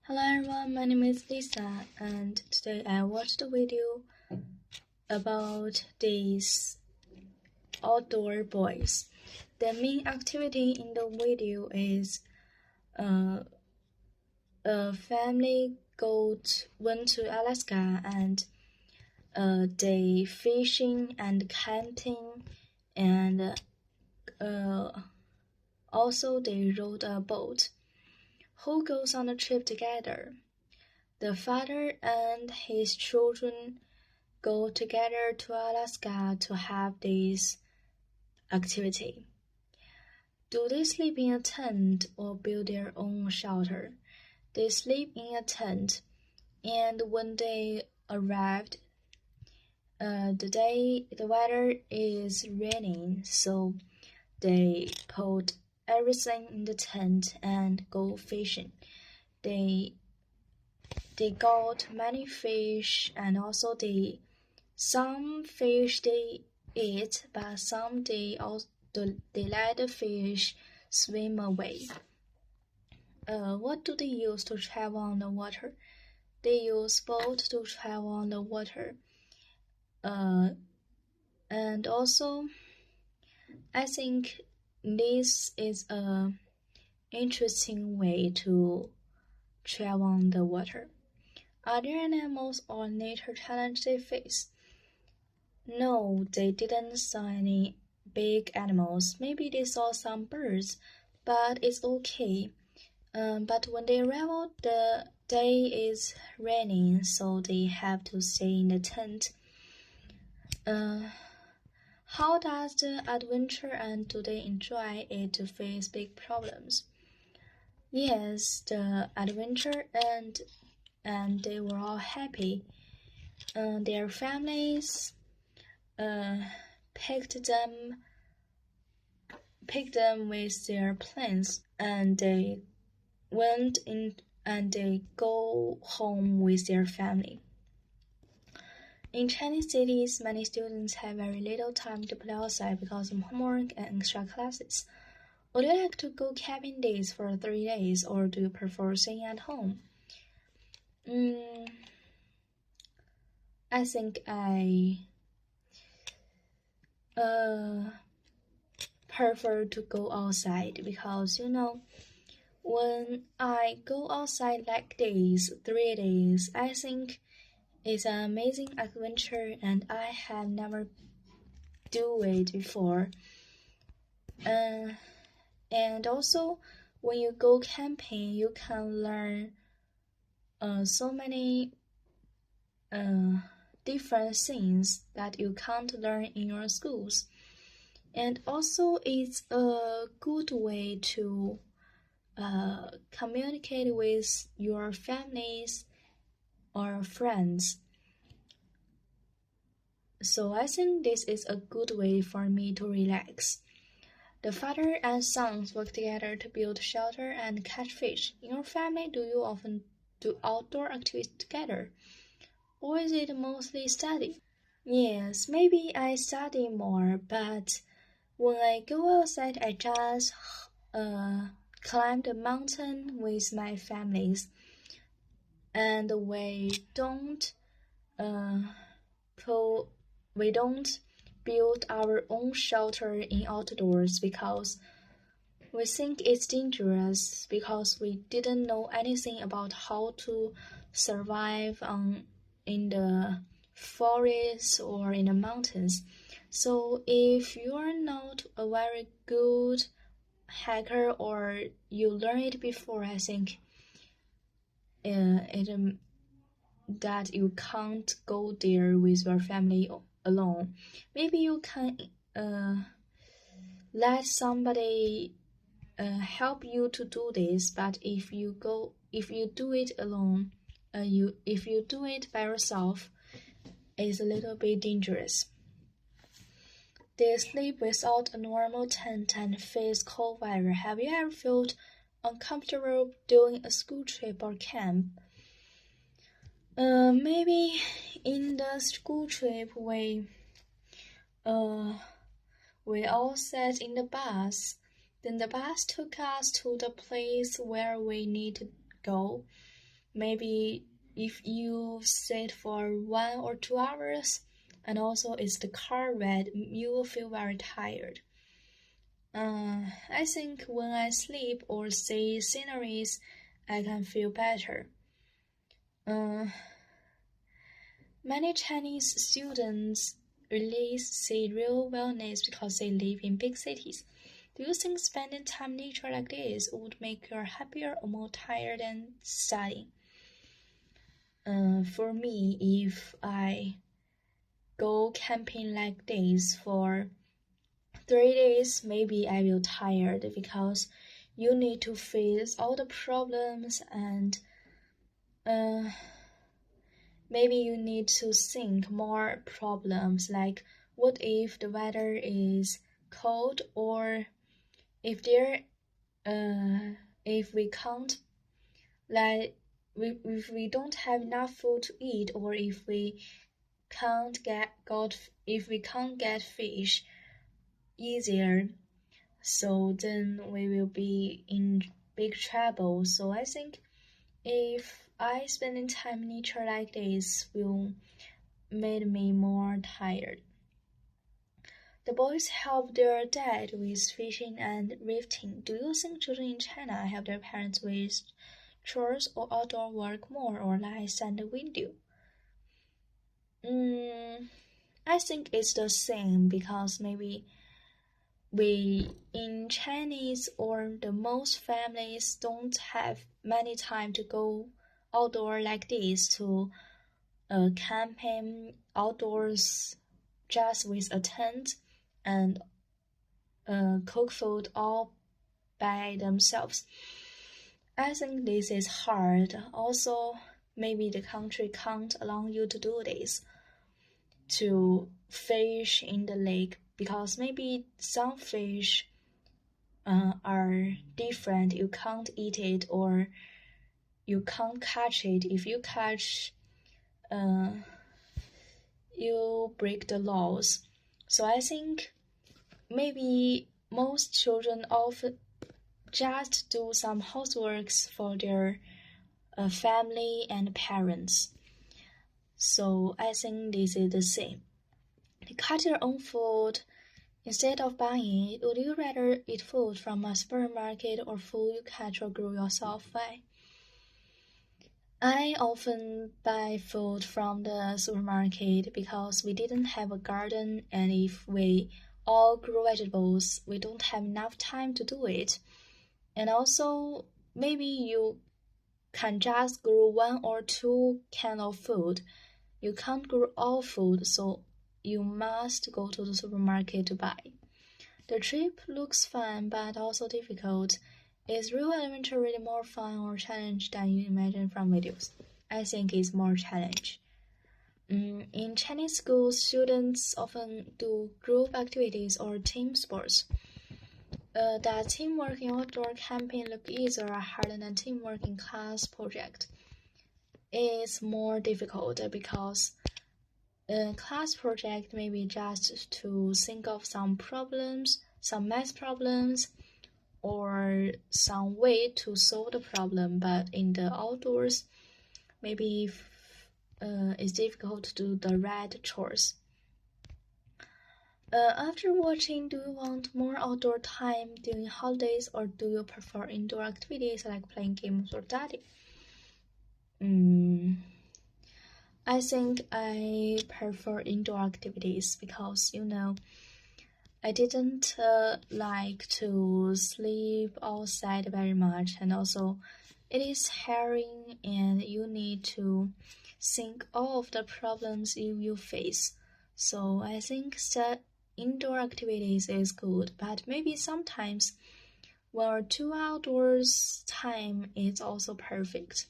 Hello everyone, my name is Lisa, and today I watched a video about these outdoor boys. The main activity in the video is a family went to Alaska and they fishing and camping, and also they rode a boat. Who goes on a trip together? The father and his children go together to Alaska to have this activity. Do they sleep in a tent or build their own shelter? They sleep in a tent, and when they arrived, the weather is raining, so they put everything in the tent and go fishing. They got many fish, and also some fish they eat, but some they let the fish swim away. What do they use to travel on the water? They use boat to travel on the water. And also, I think this is a interesting way to travel on the water. Are there any animals or nature challenges they face? No, they didn't saw any big animals. Maybe they saw some birds, but it's okay. But when they arrived, the day is raining, so they have to stay in the tent. How does the adventure and do they enjoy it to face big problems? Yes, the adventure and they were all happy. Their families picked them with their plans, and they went in and they go home with their family. In Chinese cities, many students have very little time to play outside because of homework and extra classes. Would you like to go camping days for 3 days, or do you prefer staying at home? I think I prefer to go outside because, when I go outside like days, 3 days, I think it's an amazing adventure and I have never do it before. And also, when you go camping, you can learn so many different things that you can't learn in your schools. And also, it's a good way to communicate with your families or friends. So I think this is a good way for me to relax. The father and sons work together to build shelter and catch fish. In your family, do you often do outdoor activities together? Or is it mostly study? Yes, maybe I study more, but when I go outside, I just climb the mountain with my families, and we don't build our own shelter in outdoors because we think it's dangerous, because we didn't know anything about how to survive in the forest or in the mountains. So if you are not a very good hiker or you learned it before, I think that you can't go there with your family alone. Maybe you can let somebody help you to do this, but if you do it alone, if you do it by yourself, it's a little bit dangerous. They sleep without a normal tent and face cold weather. Have you ever felt uncomfortable during a school trip or camp? Maybe in the school trip we all sat in the bus. Then the bus took us to the place where we need to go. maybe if you sit for 1 or 2 hours, and also it's the car red, you will feel very tired. I think when I sleep or see sceneries, I can feel better. Many Chinese students really see real wellness because they live in big cities. Do you think spending time in nature like this would make you happier or more tired than studying? For me, if I go camping like this for 3 days, maybe I will tired because you need to face all the problems and maybe you need to think more problems like what if the weather is cold, or if we can't, like if we don't have enough food to eat, or if we can't get fish easier, so then we will be in big trouble. So I think if I spending time in nature like this will make me more tired. The boys help their dad with fishing and rafting. Do you think children in China help their parents with chores or outdoor work more or less than the window? I think it's the same because maybe we in Chinese or the most families don't have many time to go outdoor like this to camping outdoors just with a tent and cook food all by themselves. I think this is hard. Also, maybe the country can't allow you to do this, to fish in the lake, because maybe some fish are different. You can't eat it or you can't catch it. If you catch, you break the laws. So I think maybe most children often just do some houseworks for their family and parents. So I think this is the same. To cut your own food instead of buying it, would you rather eat food from a supermarket or food you catch or grow yourself? Why? I often buy food from the supermarket because we didn't have a garden, and if we all grow vegetables, we don't have enough time to do it. And also, maybe you can just grow 1 or 2 kind of food. You can't grow all food, so you must go to the supermarket to buy. The trip looks fun but also difficult. Is real adventure really more fun or challenge than you imagine from videos? I think it's more challenge. In Chinese schools, students often do group activities or team sports. Does teamwork in outdoor camping look easier or harder than teamwork in class project? It's more difficult because class project may be just to think of some problems, some math problems, or some way to solve the problem, but in the outdoors, maybe it's difficult to do the right chores. After watching, do you want more outdoor time during holidays, or do you prefer indoor activities like playing games or studying? I think I prefer indoor activities because, I didn't like to sleep outside very much, and also it is tiring and you need to think all of the problems you face. So I think that indoor activities is good, but maybe sometimes 1 or 2 outdoors time is also perfect.